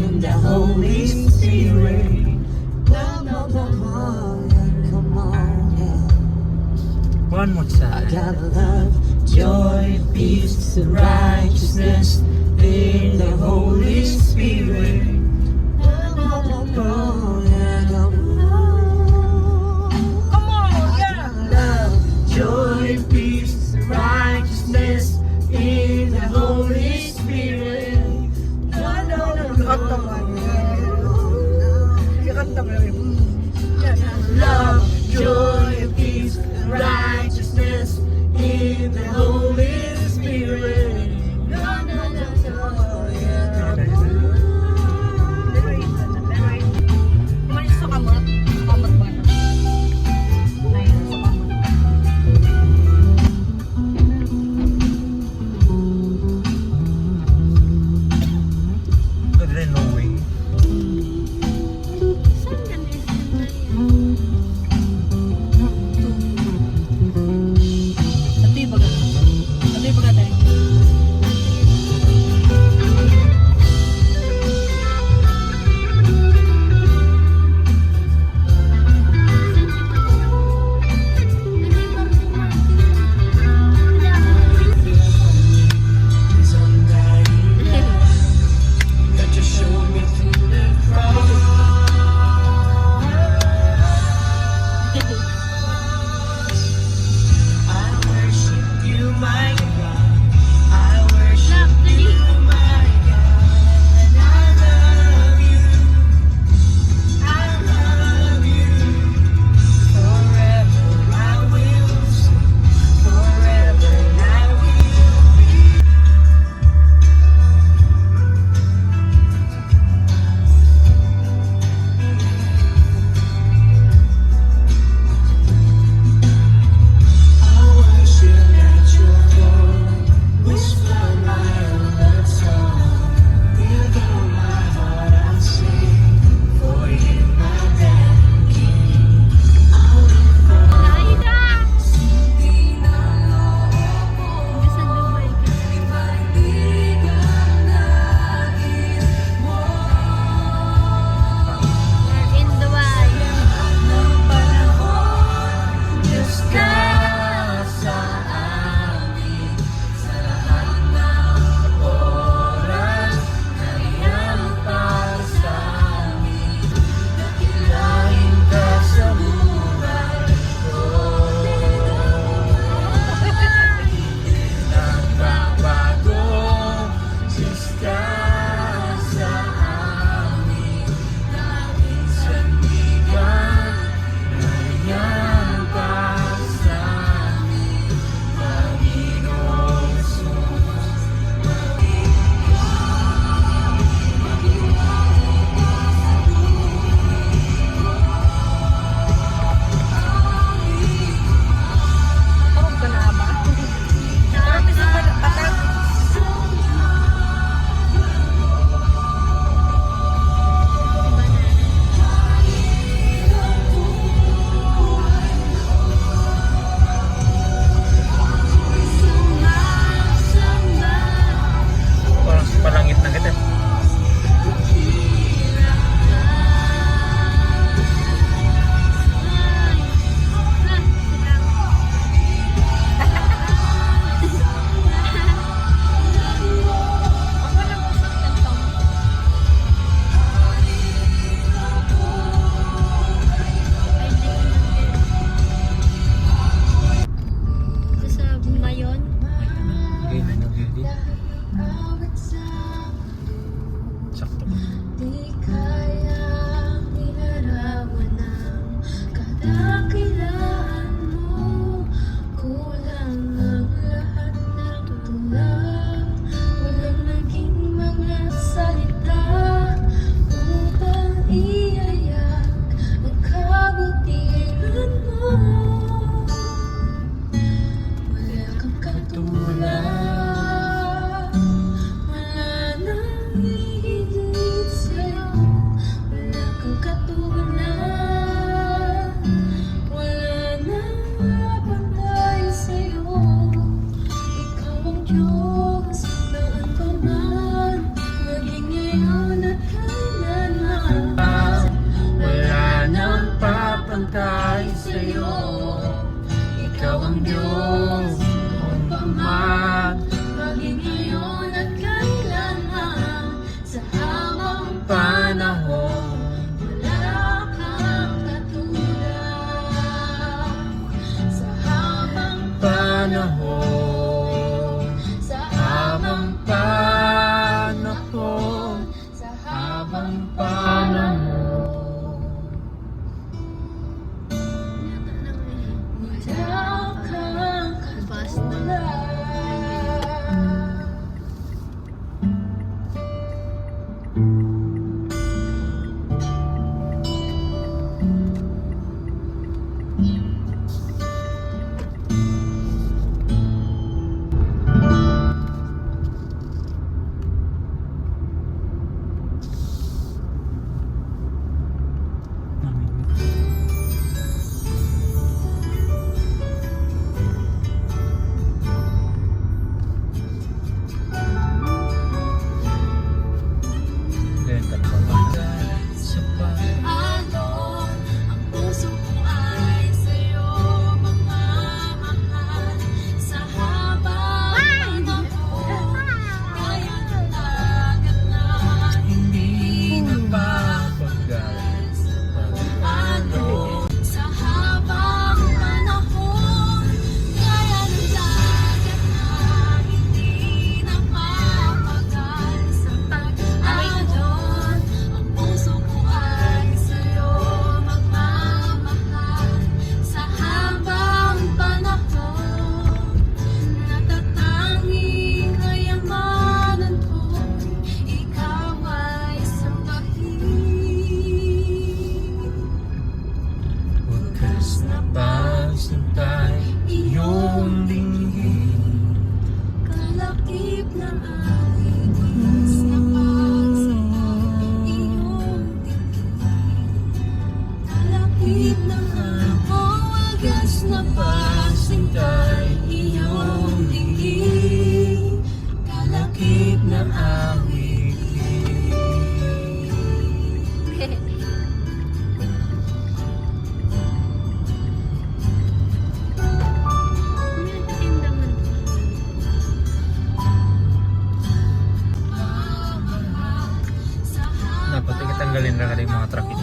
in the Holy Spirit. Come on, come on, yeah. One more I time. got love, joy, peace, and righteousness in the Holy Spirit. Come on, yeah, come on. Come on, yeah. Love, joy, peace, and righteousness in the Holy Spirit. Kanta mo. Kanta mo. Love, joy, peace, and righteousness in the Holy Spirit. No, no, no, no, yeah. Kumain sa kamot. Kamot ba? Ayun, sa kamot. Good rin, no way. panahon, wala kang katulad. Sa habang panahon, sa habang panahon, sa habang panahon. wala kang katulad. Ano ang puso ko ay sa'yo magmamahal sa habang panahon. Kaya ng dagat na Hindi na mapagal ano sa habang panahon. Kaya ng dagat na hindi na mapagal sa pag-alon. Ang puso ko ay sa'yo magmamahal sa habang panahon. Natatanging kayamanan ko, ikaw ay sambahin. Wagas na pagsintay, iyong dinggin. Kalakip ng awit, wagas na pagsintay, iyong dinggin. Kalakip ng awit, wagas na pagsintay, iyong dinggin. Kalakip ng awit. Dapat tanggalin na rin mga traffic